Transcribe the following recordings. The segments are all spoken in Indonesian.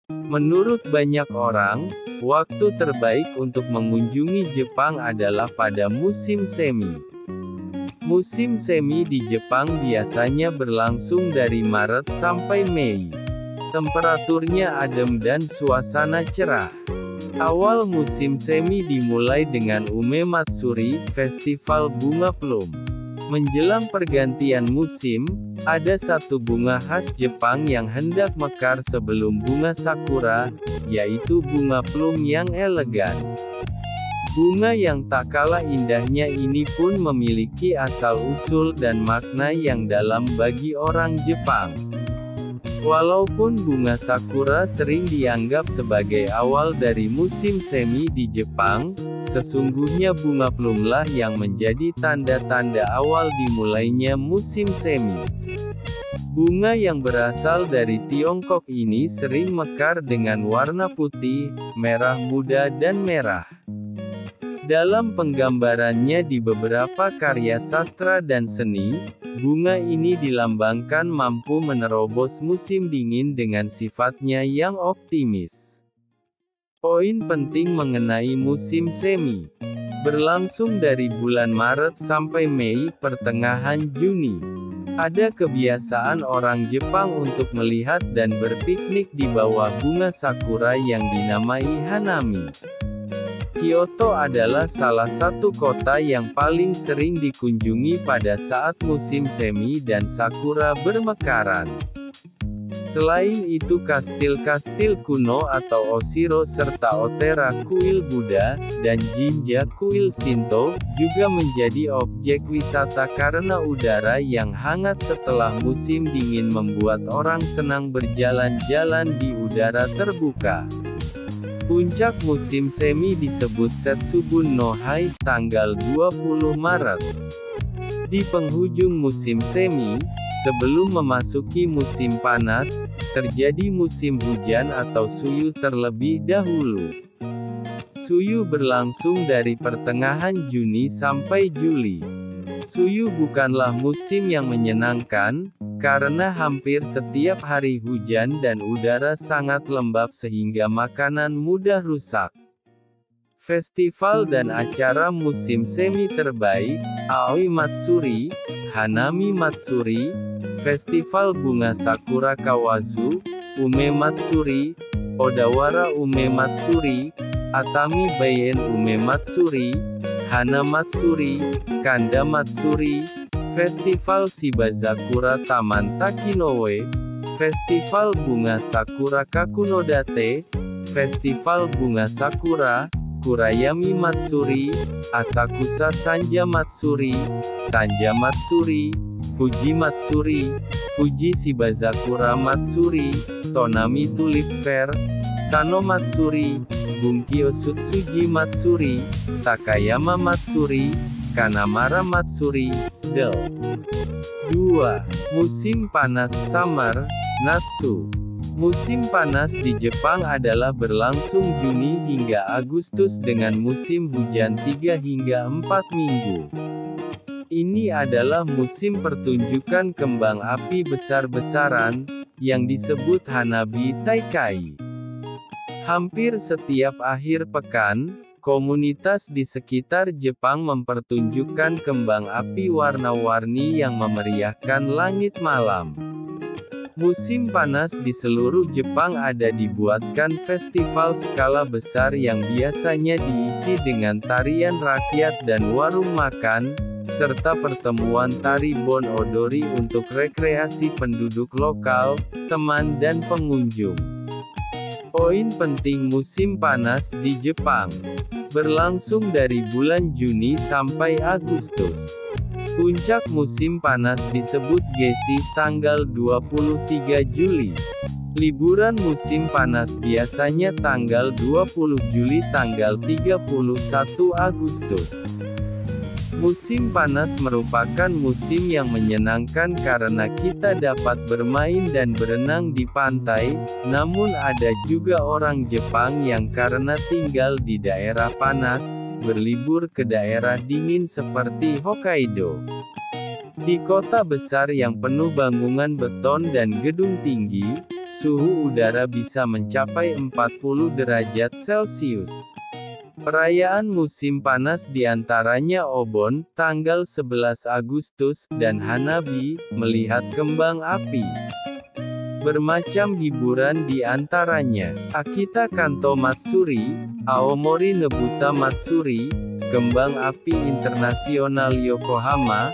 Menurut banyak orang, waktu terbaik untuk mengunjungi Jepang adalah pada musim semi. Musim semi di Jepang biasanya berlangsung dari Maret sampai Mei. Temperaturnya adem dan suasana cerah. Awal musim semi dimulai dengan Ume Matsuri, festival bunga plum. Menjelang pergantian musim, ada satu bunga khas Jepang yang hendak mekar sebelum bunga sakura, yaitu bunga plum yang elegan. Bunga yang tak kalah indahnya ini pun memiliki asal-usul dan makna yang dalam bagi orang Jepang. Walaupun bunga sakura sering dianggap sebagai awal dari musim semi di Jepang, sesungguhnya bunga plumlah yang menjadi tanda-tanda awal dimulainya musim semi. Bunga yang berasal dari Tiongkok ini sering mekar dengan warna putih, merah muda dan merah. Dalam penggambarannya di beberapa karya sastra dan seni, bunga ini dilambangkan mampu menerobos musim dingin dengan sifatnya yang optimis. Poin penting mengenai musim semi. Berlangsung dari bulan Maret sampai Mei pertengahan Juni. Ada kebiasaan orang Jepang untuk melihat dan berpiknik di bawah bunga sakura yang dinamai hanami. Kyoto adalah salah satu kota yang paling sering dikunjungi pada saat musim semi dan sakura bermekaran. Selain itu kastil-kastil kuno atau Oshiro serta Otera kuil Buddha, dan Jinja kuil Shinto, juga menjadi objek wisata karena udara yang hangat setelah musim dingin membuat orang senang berjalan-jalan di udara terbuka. Puncak musim semi disebut Setsubun no Hai, tanggal 20 Maret. Di penghujung musim semi, sebelum memasuki musim panas, terjadi musim hujan atau Suyu terlebih dahulu. Suyu berlangsung dari pertengahan Juni sampai Juli. Suyu bukanlah musim yang menyenangkan, karena hampir setiap hari hujan dan udara sangat lembab sehingga makanan mudah rusak. Festival dan acara musim semi terbaik, Aoi Matsuri, Hanami Matsuri, Festival Bunga Sakura Kawazu, Ume Matsuri, Odawara Ume Matsuri, Atami Baien Ume Matsuri, Hana Matsuri, Kanda Matsuri, Festival Shibazakura Taman Takinoue, Festival Bunga Sakura Kakunodate, Festival Bunga Sakura, Kurayami Matsuri, Asakusa Sanja Matsuri, Sanja Matsuri, Fuji Matsuri, Fuji Shibazakura Matsuri, Tonami Tulip Fair, Sano Matsuri, Bunkyo Sutsuji Matsuri, Takayama Matsuri, Kanamara Matsuri, Del. 2. Musim panas Summer, Natsu. Musim panas di Jepang adalah berlangsung Juni hingga Agustus dengan musim hujan 3 hingga 4 minggu. Ini adalah musim pertunjukan kembang api besar-besaran, yang disebut Hanabi Taikai. Hampir setiap akhir pekan, komunitas di sekitar Jepang mempertunjukkan kembang api warna-warni yang memeriahkan langit malam. Musim panas di seluruh Jepang ada dibuatkan festival skala besar yang biasanya diisi dengan tarian rakyat dan warung makan, serta pertemuan tari Bon Odori untuk rekreasi penduduk lokal, teman dan pengunjung. Poin penting musim panas di Jepang. Berlangsung dari bulan Juni sampai Agustus. Puncak musim panas disebut Geshi, tanggal 23 Juli. Liburan musim panas biasanya tanggal 20 Juli tanggal 31 Agustus. Musim panas merupakan musim yang menyenangkan karena kita dapat bermain dan berenang di pantai, namun ada juga orang Jepang yang karena tinggal di daerah panas, berlibur ke daerah dingin seperti Hokkaido. Di kota besar yang penuh bangunan beton dan gedung tinggi, suhu udara bisa mencapai 40 derajat Celcius. Perayaan musim panas diantaranya Obon, tanggal 11 Agustus, dan Hanabi, melihat kembang api. Bermacam hiburan di antaranya, Akita Kanto Matsuri, Aomori Nebuta Matsuri, Kembang Api Internasional Yokohama,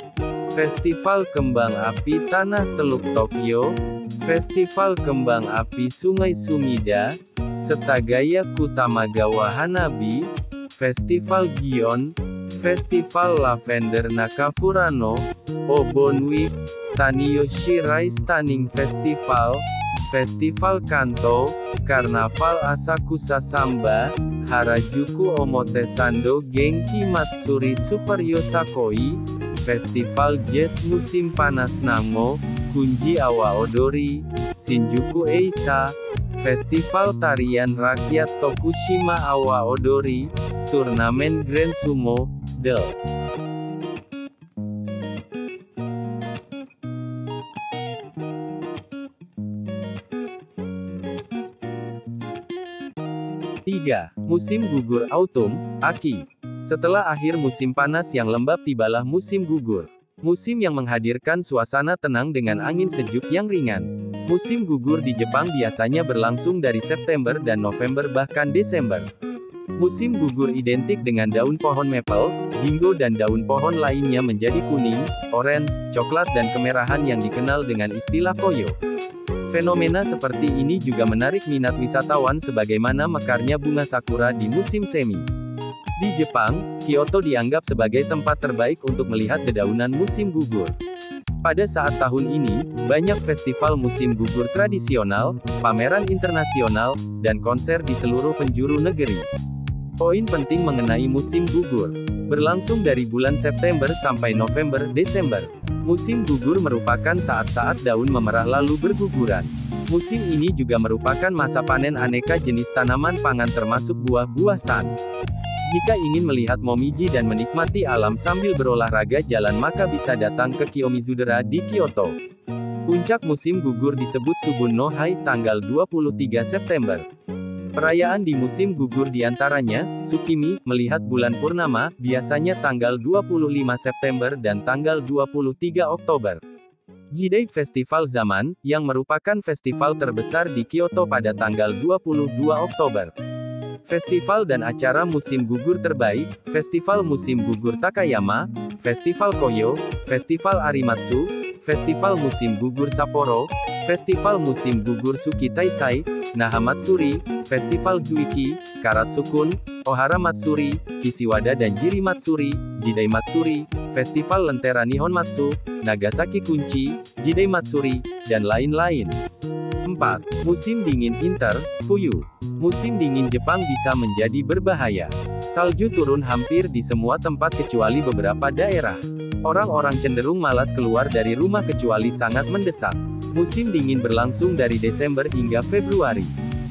Festival Kembang Api Tanah Teluk Tokyo, Festival Kembang Api Sungai Sumida, Setagaya Kutamagawa Hanabi, Festival Gion, Festival Lavender Nakafurano, Obon Week, Taniyoshi Rice Tanning Festival, Festival Kanto, Karnaval Asakusa Samba, Harajuku Omotesando Genki Matsuri Super Yosakoi, Festival Jazz Musim Panas Nango, Kunji Awa Odori, Shinjuku Eisa, Festival Tarian Rakyat Tokushima Awa Odori, Turnamen Grand Sumo, Del. Tiga. Musim gugur autumn, Aki. Setelah akhir musim panas yang lembab tibalah musim gugur. Musim yang menghadirkan suasana tenang dengan angin sejuk yang ringan. Musim gugur di Jepang biasanya berlangsung dari September dan November bahkan Desember. Musim gugur identik dengan daun pohon maple, ginkgo dan daun pohon lainnya menjadi kuning, orange, coklat dan kemerahan yang dikenal dengan istilah koyo. Fenomena seperti ini juga menarik minat wisatawan sebagaimana mekarnya bunga sakura di musim semi. Di Jepang, Kyoto dianggap sebagai tempat terbaik untuk melihat dedaunan musim gugur. Pada saat tahun ini, banyak festival musim gugur tradisional, pameran internasional, dan konser di seluruh penjuru negeri. Poin penting mengenai musim gugur. Berlangsung dari bulan September sampai November-Desember. Musim gugur merupakan saat-saat daun memerah lalu berguguran. Musim ini juga merupakan masa panen aneka jenis tanaman pangan termasuk buah-buahan. Jika ingin melihat momiji dan menikmati alam sambil berolahraga jalan maka bisa datang ke Kiyomizu-dera di Kyoto. Puncak musim gugur disebut Subun no Hai tanggal 23 September. Perayaan di musim gugur diantaranya, Tsukimi, melihat bulan purnama, biasanya tanggal 25 September dan tanggal 23 Oktober. Jidai Festival Zaman, yang merupakan festival terbesar di Kyoto pada tanggal 22 Oktober. Festival dan acara musim gugur terbaik, Festival Musim Gugur Takayama, Festival Koyo, Festival Arimatsu, Festival Musim Gugur Sapporo, Festival Musim Gugur Suki Taisai, Naha Matsuri, Festival Zuiki, Karatsukun, Ohara Matsuri, Kishiwada dan Jiri Matsuri, Jidai Matsuri, Festival Lentera Nihon Matsu, Nagasaki Kunchi, Jidai Matsuri, dan lain-lain. 4. Musim dingin Inter, Fuyu. Musim dingin Jepang bisa menjadi berbahaya. Salju turun hampir di semua tempat kecuali beberapa daerah. Orang-orang cenderung malas keluar dari rumah kecuali sangat mendesak. Musim dingin berlangsung dari Desember hingga Februari.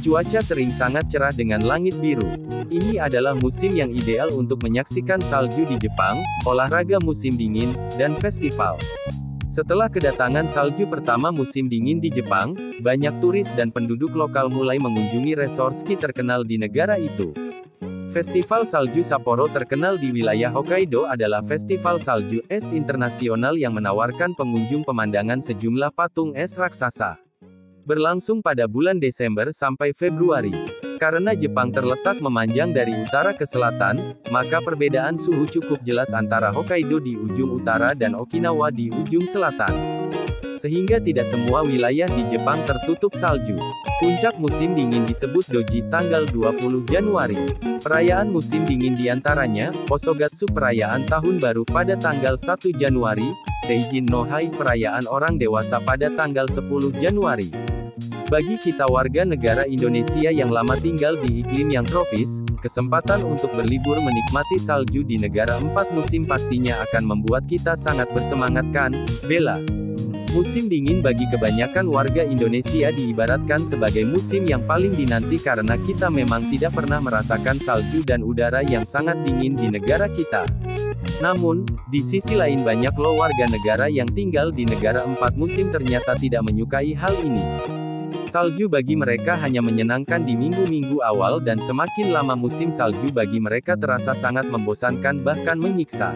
Cuaca sering sangat cerah dengan langit biru. Ini adalah musim yang ideal untuk menyaksikan salju di Jepang, olahraga musim dingin, dan festival. Setelah kedatangan salju pertama musim dingin di Jepang, banyak turis dan penduduk lokal mulai mengunjungi resort ski terkenal di negara itu. Festival Salju Sapporo terkenal di wilayah Hokkaido adalah festival salju es internasional yang menawarkan pengunjung pemandangan sejumlah patung es raksasa. Berlangsung pada bulan Desember sampai Februari. Karena Jepang terletak memanjang dari utara ke selatan, maka perbedaan suhu cukup jelas antara Hokkaido di ujung utara dan Okinawa di ujung selatan. Sehingga tidak semua wilayah di Jepang tertutup salju. Puncak musim dingin disebut Doji tanggal 20 Januari. Perayaan musim dingin diantaranya, Osogatsu perayaan tahun baru pada tanggal 1 Januari, Seijin no Hai perayaan orang dewasa pada tanggal 10 Januari. Bagi kita warga negara Indonesia yang lama tinggal di iklim yang tropis, kesempatan untuk berlibur menikmati salju di negara 4 musim pastinya akan membuat kita sangat bersemangat kan, Bella? Musim dingin bagi kebanyakan warga Indonesia diibaratkan sebagai musim yang paling dinanti karena kita memang tidak pernah merasakan salju dan udara yang sangat dingin di negara kita. Namun, di sisi lain banyak loh warga negara yang tinggal di negara 4 musim ternyata tidak menyukai hal ini. Salju bagi mereka hanya menyenangkan di minggu-minggu awal dan semakin lama musim salju bagi mereka terasa sangat membosankan bahkan menyiksa.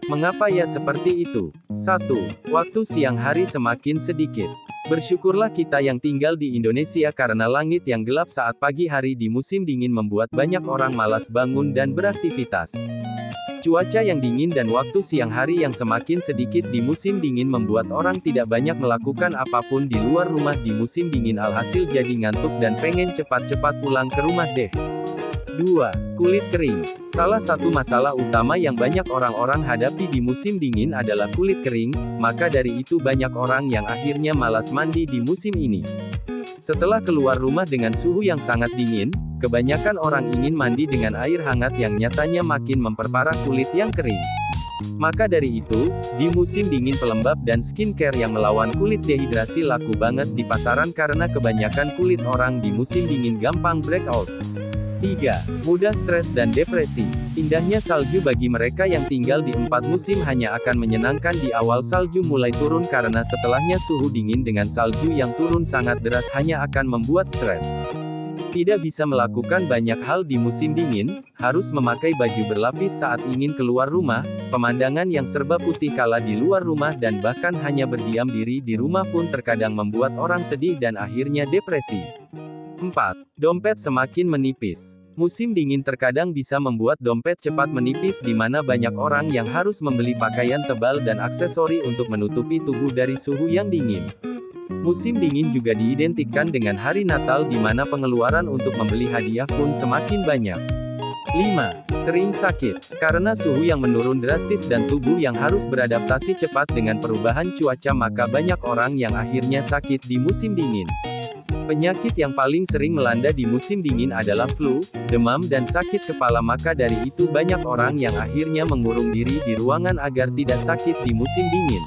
Mengapa ya seperti itu? 1. Waktu siang hari semakin sedikit. Bersyukurlah kita yang tinggal di Indonesia karena langit yang gelap saat pagi hari di musim dingin membuat banyak orang malas bangun dan beraktivitas. Cuaca yang dingin dan waktu siang hari yang semakin sedikit di musim dingin membuat orang tidak banyak melakukan apapun di luar rumah di musim dingin alhasil jadi ngantuk dan pengen cepat-cepat pulang ke rumah deh. 2. Kulit kering. Salah satu masalah utama yang banyak orang-orang hadapi di musim dingin adalah kulit kering, maka dari itu banyak orang yang akhirnya malas mandi di musim ini. Setelah keluar rumah dengan suhu yang sangat dingin, kebanyakan orang ingin mandi dengan air hangat yang nyatanya makin memperparah kulit yang kering. Maka dari itu, di musim dingin pelembab dan skincare yang melawan kulit dehidrasi laku banget di pasaran karena kebanyakan kulit orang di musim dingin gampang breakout. 3. Mudah stres dan depresi. Indahnya salju bagi mereka yang tinggal di 4 musim hanya akan menyenangkan di awal salju mulai turun karena setelahnya suhu dingin dengan salju yang turun sangat deras hanya akan membuat stres. Tidak bisa melakukan banyak hal di musim dingin, harus memakai baju berlapis saat ingin keluar rumah, pemandangan yang serba putih kala di luar rumah dan bahkan hanya berdiam diri di rumah pun terkadang membuat orang sedih dan akhirnya depresi. 4. Dompet semakin menipis. Musim dingin terkadang bisa membuat dompet cepat menipis di mana banyak orang yang harus membeli pakaian tebal dan aksesori untuk menutupi tubuh dari suhu yang dingin. Musim dingin juga diidentikan dengan hari Natal di mana pengeluaran untuk membeli hadiah pun semakin banyak. 5. Sering sakit. Karena suhu yang menurun drastis dan tubuh yang harus beradaptasi cepat dengan perubahan cuaca maka banyak orang yang akhirnya sakit di musim dingin. Penyakit yang paling sering melanda di musim dingin adalah flu, demam dan sakit kepala maka dari itu banyak orang yang akhirnya mengurung diri di ruangan agar tidak sakit di musim dingin.